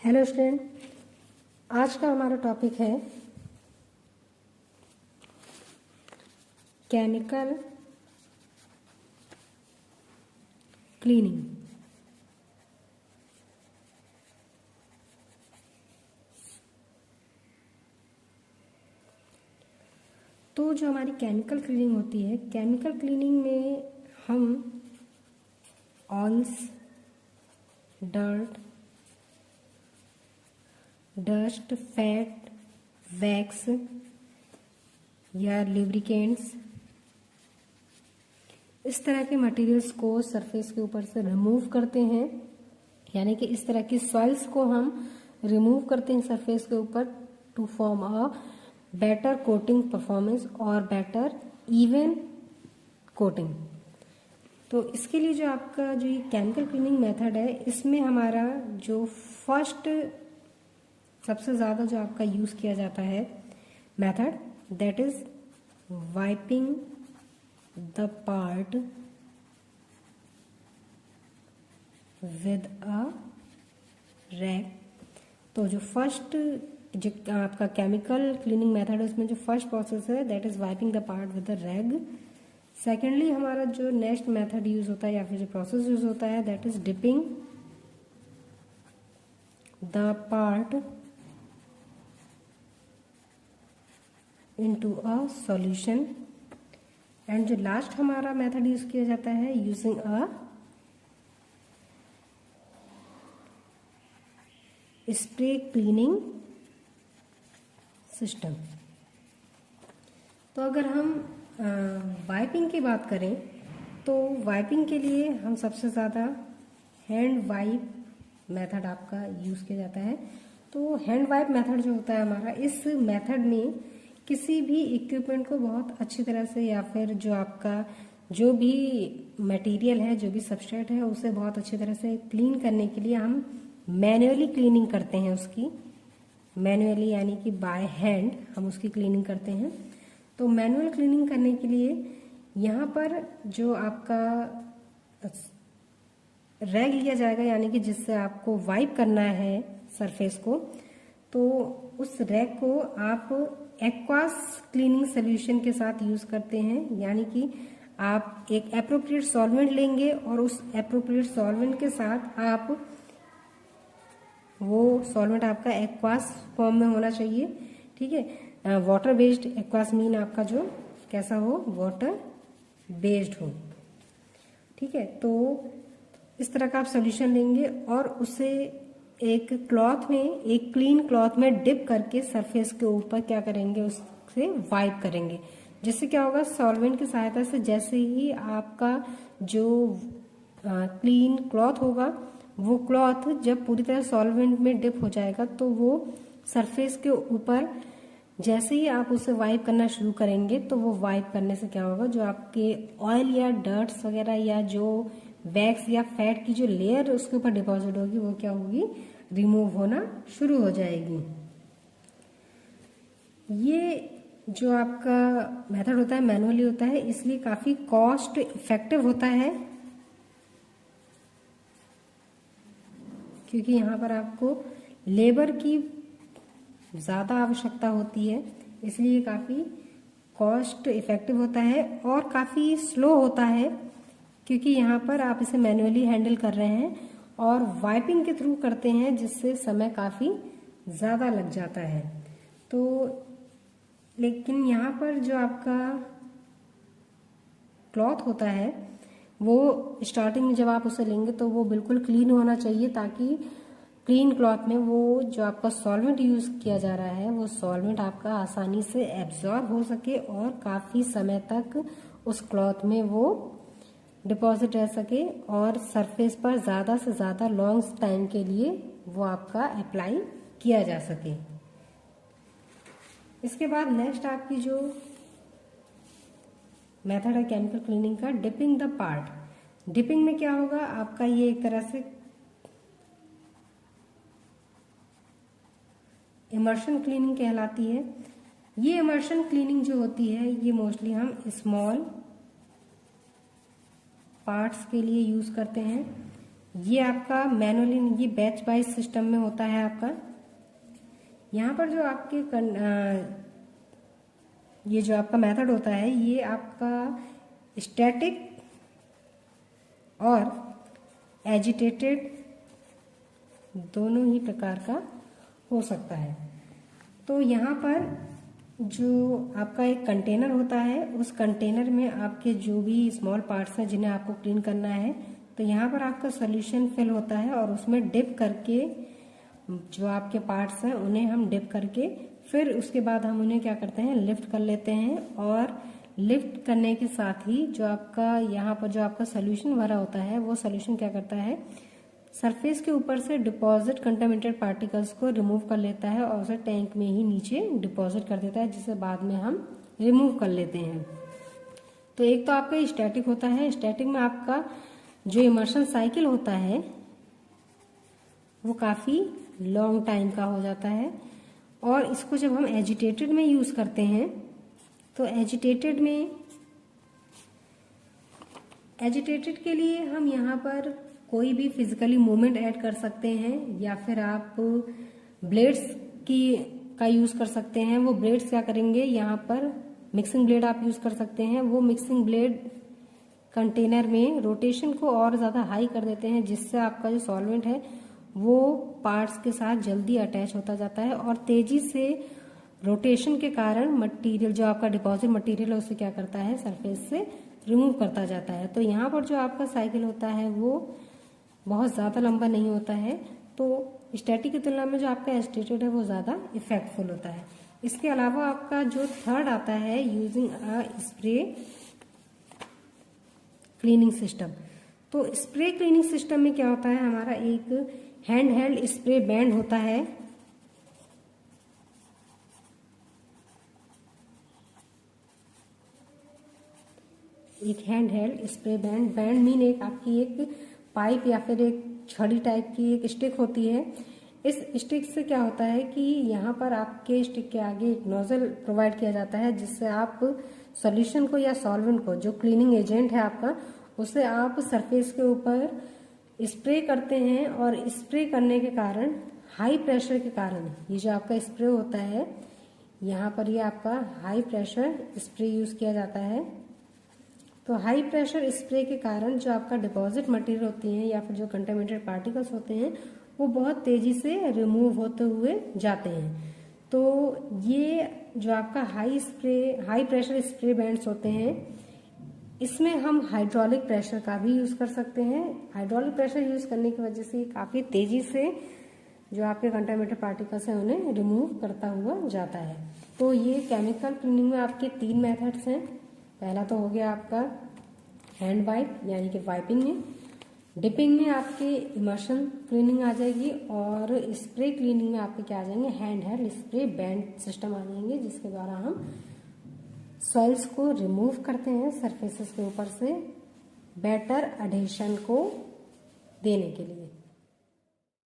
Hello student, आज का हमारा टॉपिक है केमिकल क्लीनिंग। तो जो हमारी केमिकल क्लीनिंग होती है, केमिकल क्लीनिंग में हम oils, dirt, dust, fat, wax या लुब्रिकेंट्स, इस तरह के मटेरियल्स को सरफेस के ऊपर से रिमूव करते हैं। यानी कि इस तरह की सॉइल्स को हम रिमूव करते हैं सरफेस के ऊपर to form a better coating performance और बेटर इवन कोटिंग। तो इसके लिए जो आपका जो ये केमिकल क्लीनिंग मेथड है, इसमें हमारा जो फर्स्ट सबसे ज़्यादा जो आपका यूज़ किया जाता है method, that is wiping the part with a rag. तो जो फर्स्ट जो आपका केमिकल क्लीनिंग मेथड है, उसमें जो फर्स्ट प्रोसेस है that is wiping the part with the rag. Secondly हमारा जो नेक्स्ट मेथड यूज होता है या फिर जो प्रोसेस यूज होता है that is dipping the part into a solution. And जो लास्ट हमारा मेथड यूज किया जाता है using a spray cleaning system. तो अगर हम वाइपिंग की बात करें तो वाइपिंग के लिए हम सबसे ज़्यादा हैंड वाइप मेथड आपका यूज़ किया जाता है। तो हैंड वाइप मेथड जो होता है हमारा, इस मेथड में किसी भी इक्विपमेंट को बहुत अच्छी तरह से या फिर जो आपका जो भी मटेरियल है, जो भी सबस्ट्रेट है, उसे बहुत अच्छी तरह से क्लीन करने के लिए हम मैन्युअली क्लीनिंग करते हैं। उसकी मैन्युअली यानी कि बाय हैंड हम उसकी क्लीनिंग करते हैं। तो मैनुअल क्लीनिंग करने के लिए यहाँ पर जो आपका रैग लिया जाएगा, यानी कि जिससे आपको वाइप करना है सरफेस को, तो उस रैग को आप एक्वास क्लीनिंग सोल्यूशन के साथ यूज करते हैं। यानी कि आप एक एप्रोप्रिएट सॉल्वेंट लेंगे और उस एप्रोप्रिएट सॉल्वेंट के साथ आप वो सॉल्वेंट आपका एक्वास फॉर्म में होना चाहिए। ठीक है, वाटर बेस्ड एक्वास मीन आपका जो कैसा हो, वाटर बेस्ड हो। ठीक है, तो इस तरह का आप सोल्यूशन लेंगे और उसे एक क्लॉथ में, एक क्लीन क्लॉथ में डिप करके सरफेस के ऊपर क्या करेंगे, उससे वाइप करेंगे। जिससे क्या होगा, सॉल्वेंट की सहायता से जैसे ही आपका जो क्लीन क्लॉथ होगा, वो क्लॉथ जब पूरी तरह सॉल्वेंट में डिप हो जाएगा तो वो सरफेस के ऊपर जैसे ही आप उसे वाइप करना शुरू करेंगे तो वो वाइप करने से क्या होगा, जो आपके ऑयल या डर्ट्स वगैरह या जो वैक्स या फैट की जो लेयर उसके ऊपर डिपॉजिट होगी, वो क्या होगी, रिमूव होना शुरू हो जाएगी। ये जो आपका मेथड होता है मैनुअली होता है, इसलिए काफी कॉस्ट इफेक्टिव होता है, क्योंकि यहाँ पर आपको लेबर की ज़्यादा आवश्यकता होती है, इसलिए काफ़ी कॉस्ट इफेक्टिव होता है और काफ़ी स्लो होता है, क्योंकि यहाँ पर आप इसे मैन्युअली हैंडल कर रहे हैं और वाइपिंग के थ्रू करते हैं, जिससे समय काफ़ी ज़्यादा लग जाता है। तो लेकिन यहाँ पर जो आपका क्लॉथ होता है, वो स्टार्टिंग में जब आप उसे लेंगे तो वो बिल्कुल क्लीन होना चाहिए, ताकि क्लीन क्लॉथ में वो जो आपका सॉल्वेंट यूज किया जा रहा है, वो सॉल्वेंट आपका आसानी से एब्जॉर्ब हो सके और काफ़ी समय तक उस क्लॉथ में वो डिपॉजिट रह सके और सरफेस पर ज़्यादा से ज़्यादा लॉन्ग टाइम के लिए वो आपका अप्लाई किया जा सके। इसके बाद नेक्स्ट आपकी जो मेथड है केमिकल क्लीनिंग का, डिपिंग द पार्ट। डिपिंग में क्या होगा, आपका ये एक तरह से इमर्शन क्लीनिंग कहलाती है। ये इमर्शन क्लीनिंग जो होती है, ये मोस्टली हम स्मॉल पार्ट्स के लिए यूज करते हैं। ये आपका मैनुअली, ये बैच वाइज सिस्टम में होता है आपका। यहाँ पर जो आपके ये जो आपका मेथड होता है ये आपका स्टैटिक और एजिटेटेड दोनों ही प्रकार का हो सकता है। तो यहाँ पर जो आपका एक कंटेनर होता है, उस कंटेनर में आपके जो भी स्मॉल पार्ट्स हैं जिन्हें आपको क्लीन करना है, तो यहाँ पर आपका सॉल्यूशन फिल होता है और उसमें डिप करके जो आपके पार्ट्स हैं उन्हें हम डिप करके फिर उसके बाद हम उन्हें क्या करते हैं, लिफ्ट कर लेते हैं। और लिफ्ट करने के साथ ही जो आपका यहाँ पर जो आपका सोल्यूशन भरा होता है वो सोल्यूशन क्या करता है, सरफेस के ऊपर से डिपॉजिट कंटामिनेटेड पार्टिकल्स को रिमूव कर लेता है और उसे टैंक में ही नीचे डिपॉजिट कर देता है, जिसे बाद में हम रिमूव कर लेते हैं। तो एक तो आपका स्टैटिक होता है, स्टैटिक में आपका जो इमर्शन साइकिल होता है वो काफ़ी लॉन्ग टाइम का हो जाता है। और इसको जब हम एजिटेटेड में यूज़ करते हैं तो एजिटेटेड के लिए हम यहाँ पर कोई भी फिजिकली मूवमेंट ऐड कर सकते हैं, या फिर आप ब्लेड्स का यूज़ कर सकते हैं। वो ब्लेड्स क्या करेंगे, यहाँ पर मिक्सिंग ब्लेड आप यूज़ कर सकते हैं। वो मिक्सिंग ब्लेड कंटेनर में रोटेशन को और ज़्यादा हाई कर देते हैं, जिससे आपका जो सॉल्वेंट है वो पार्ट्स के साथ जल्दी अटैच होता जाता है और तेजी से रोटेशन के कारण मटेरियल, जो आपका डिपॉजिट मटेरियल है उसे क्या करता है, सरफेस से रिमूव करता जाता है। तो यहाँ पर जो आपका साइकिल होता है वो बहुत ज़्यादा लंबा नहीं होता है। तो स्टैटिक की तुलना में जो आपका एजिटेटेड है वो ज़्यादा इफेक्टफुल होता है। इसके अलावा आपका जो थर्ड आता है, using a spray cleaning system. तो स्प्रे क्लीनिंग सिस्टम में क्या होता है, हमारा एक हैंड हेल्ड स्प्रे बैंड होता है। एक hand held spray band mean एक आपकी एक पाइप या फिर एक छड़ी टाइप की एक स्टिक होती है। इस स्टिक से क्या होता है कि यहाँ पर आपके स्टिक के आगे एक नोजल प्रोवाइड किया जाता है, जिससे आप सॉल्यूशन को या सॉल्वेंट को, जो क्लीनिंग एजेंट है आपका, उसे आप सरफेस के ऊपर स्प्रे करते हैं। और स्प्रे करने के कारण, हाई प्रेशर के कारण, ये जो आपका स्प्रे होता है यहाँ पर ये आपका हाई प्रेशर स्प्रे यूज किया जाता है। तो हाई प्रेशर स्प्रे के कारण जो आपका डिपॉजिट मटेरियल होती है या फिर जो कंटामिनेटेड पार्टिकल्स होते हैं वो बहुत तेजी से रिमूव होते हुए जाते हैं। तो ये जो आपका हाई प्रेशर स्प्रे बैंड्स होते हैं, इसमें हम हाइड्रोलिक प्रेशर का भी यूज कर सकते हैं। हाइड्रोलिक प्रेशर यूज करने की वजह से काफी तेजी से जो आपके कंटामिनेटेड पार्टिकल्स हैं उन्हें रिमूव करता हुआ जाता है। तो ये केमिकल क्लीनिंग में आपके 3 मेथड्स हैं। पहला तो हो गया आपका हैंड वाइप यानी कि वाइपिंग में, डिपिंग में आपके इमर्शन क्लीनिंग आ जाएगी, और स्प्रे क्लीनिंग में आपके क्या आ जाएंगे, hand held spray band system आ जाएंगे, जिसके द्वारा हम सॉइल्स को रिमूव करते हैं सरफेसेस के ऊपर से बेटर एडहेशन को देने के लिए।